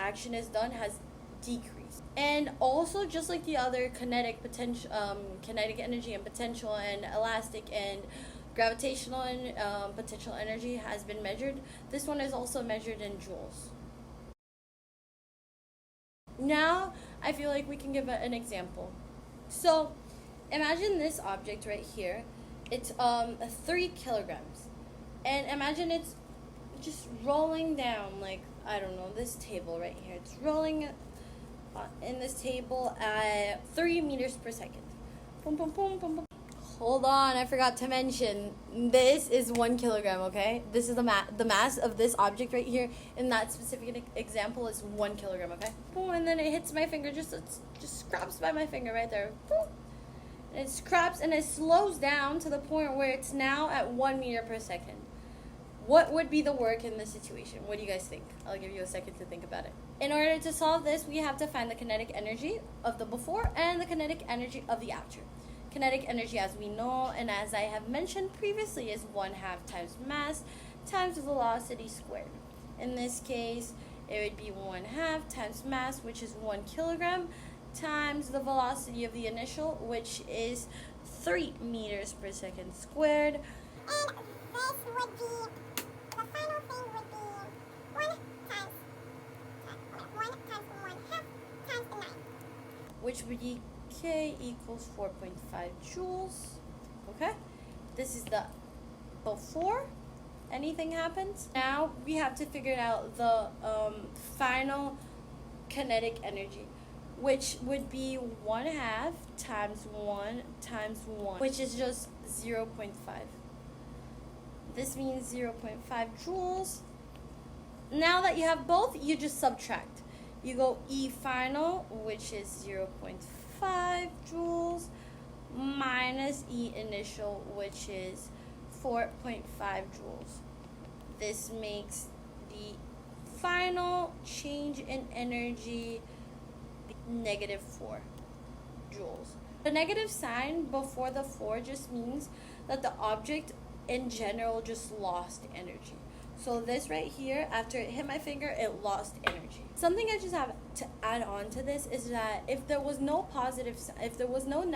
action is done has decreased. And also, just like the other kinetic potential, kinetic energy and potential and elastic and gravitational and potential energy has been measured, this one is also measured in joules. Now, I feel like we can give an example. So, imagine this object right here. It's 3 kilograms, and imagine it's just rolling down, like, I don't know, this table right here. It's rolling in this table at 3 meters per second. Boom, boom, boom, boom, boom. Hold on, I forgot to mention, this is 1 kilogram, okay? This is the mass of this object right here in that specific example is 1 kilogram, okay? Boom, and then it hits my finger, just scraps by my finger right there. Boom. And it scraps and it slows down to the point where it's now at 1 meter per second. What would be the work in this situation? What do you guys think? I'll give you a second to think about it. In order to solve this, we have to find the kinetic energy of the before and the kinetic energy of the after. Kinetic energy, as we know and as I have mentioned previously, is 1/2 times mass times velocity squared. In this case, it would be 1/2 times mass, which is 1 kilogram, times the velocity of the initial, which is 3 meters per second squared. And this would be, the final thing would be 1 times 1/2 times the 9. Which would be K equals 4.5 joules. Okay, this is the before anything happens. Now we have to figure out the final kinetic energy, which would be 1/2 times 1 times 1, which is just 0.5. This means 0.5 joules. Now that you have both, you just subtract. You go E final, which is 0.5 joules, minus E initial, which is 4.5 joules. This makes the final change in energy -4 joules. The negative sign before the 4 just means that the object in general just lost energy. So this right here, after it hit my finger, it lost energy. Something I just have to add on to this is that if there was no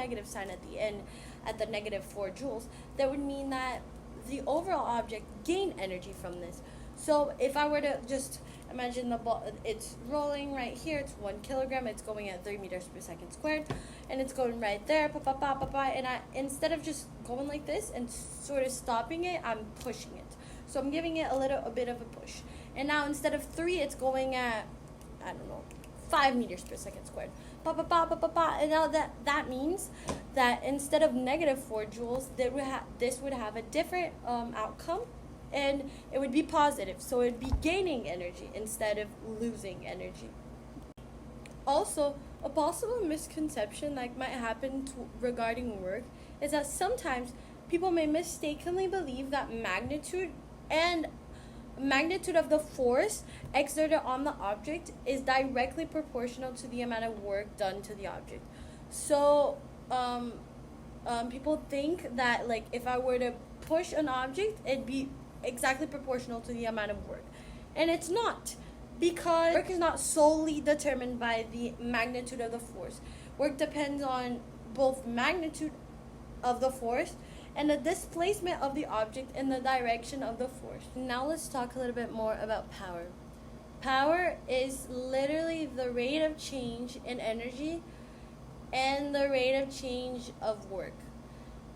negative sign at the end, at the -4 joules, that would mean that the overall object gained energy from this. So if I were to just imagine the ball, it's rolling right here, it's 1 kilogram, it's going at 3 meters per second squared, and it's going right there, and instead of just going like this and sort of stopping it, I'm pushing it. So I'm giving it a bit of a push. And now instead of 3, it's going at, I don't know, 5 meters per second squared. And now that means that instead of -4 joules, this would have a different outcome, and it would be positive. So it would be gaining energy instead of losing energy. Also, a possible misconception that might happen regarding work is that sometimes people may mistakenly believe that magnitude of the force exerted on the object is directly proportional to the amount of work done to the object. So people think that, like, if I were to push an object, it'd be exactly proportional to the amount of work, and it's not, because work is not solely determined by the magnitude of the force. Work depends on both magnitude of the force and the displacement of the object in the direction of the force. Now let's talk a little bit more about power. Power is literally the rate of change in energy and the rate of change of work.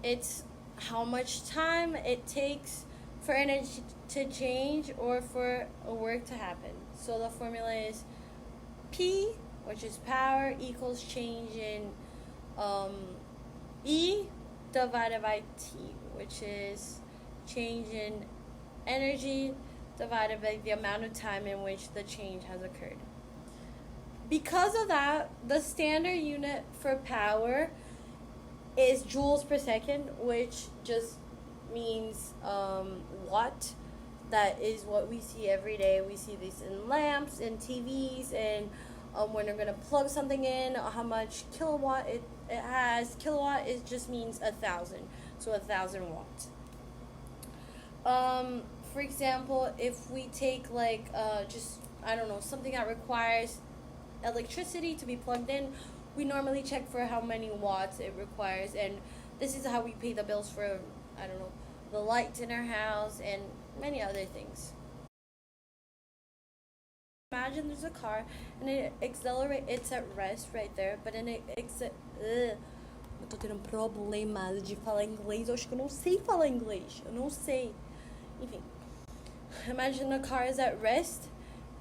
It's how much time it takes for energy to change or for a work to happen. So the formula is P, which is power, equals change in E divided by T, which is change in energy divided by the amount of time in which the change has occurred. Because of that, the standard unit for power is joules per second, which just means watt. That is what we see every day. We see this in lamps and TVs, and when they're gonna plug something in, how much kilowatt it has. Kilowatt just means 1,000, so 1,000 watts. For example, if we take just I don't know, something that requires electricity to be plugged in, we normally check for how many watts it requires, and this is how we pay the bills for, I don't know, the lights in our house and many other things. Imagine there's a car and it accelerates, it's at rest right there, but then eu tô tendo um problema de falar inglês, eu acho que eu não sei falar inglês, eu não sei. Enfim, imagine the car is at rest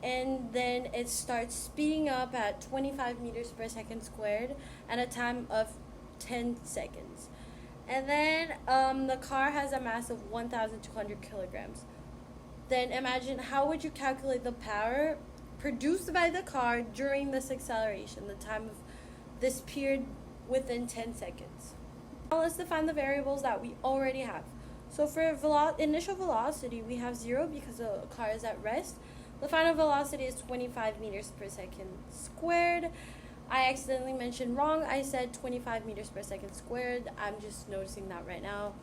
and then it starts speeding up at 25 meters per second squared at a time of 10 seconds. And then the car has a mass of 1,200 kilograms. Then imagine, how would you calculate the power produced by the car during this acceleration, the time of this period within 10 seconds? Now let's define the variables that we already have. So for initial velocity, we have 0 because the car is at rest. The final velocity is 25 meters per second squared. I accidentally mentioned wrong. I said 25 meters per second squared. I'm just noticing that right now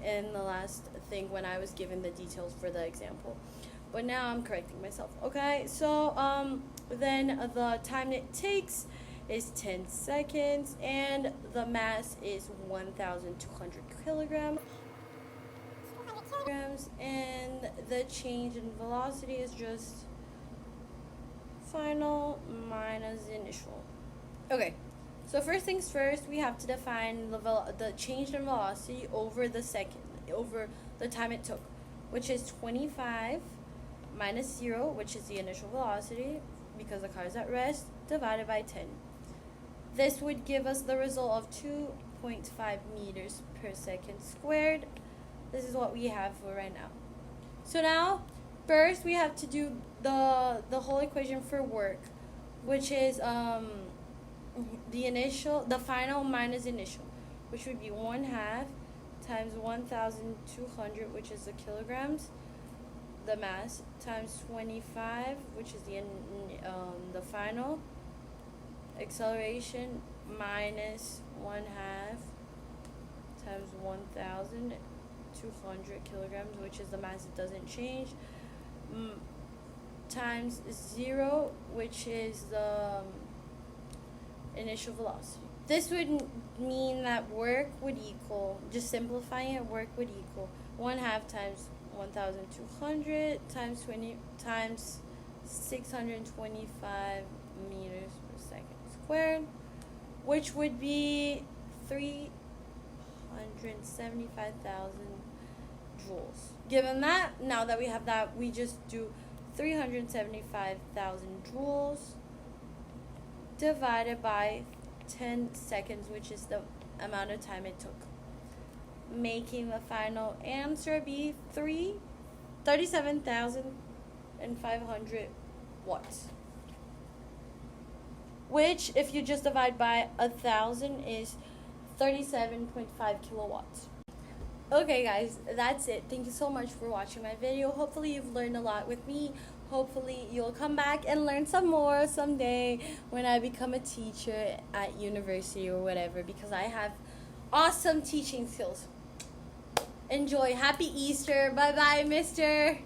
in the last thing when I was given the details for the example. But now I'm correcting myself. Okay, so then the time it takes is 10 seconds and the mass is 1,200 kilograms. And the change in velocity is just final minus initial. Okay, so first things first, we have to define the change in velocity over the time it took, which is 25 minus 0, which is the initial velocity because the car is at rest, divided by 10. This would give us the result of 2.5 meters per second squared. This is what we have for right now. So now, first we have to do the whole equation for work, which is the final minus initial, which would be 1/2 times 1,200, which is the kilograms, the mass, times 25, which is the final acceleration, minus 1/2 times 1,200 kilograms, which is the mass, it doesn't change, times 0, which is the initial velocity. This would mean that work would equal, just simplifying it, work would equal 1/2 times 1,200 times 20 times 625 meters per second squared, which would be 375,000 joules. Given that, now that we have that, we just do 375,000 joules divided by 10 seconds, which is the amount of time it took, making the final answer be 37,500 watts, which, if you just divide by 1,000, is 37.5 kilowatts. Okay guys, that's it. Thank you so much for watching my video. Hopefully you've learned a lot with me. Hopefully you'll come back and learn some more someday when I become a teacher at university or whatever, because I have awesome teaching skills. Enjoy. Happy Easter. Bye bye, mister.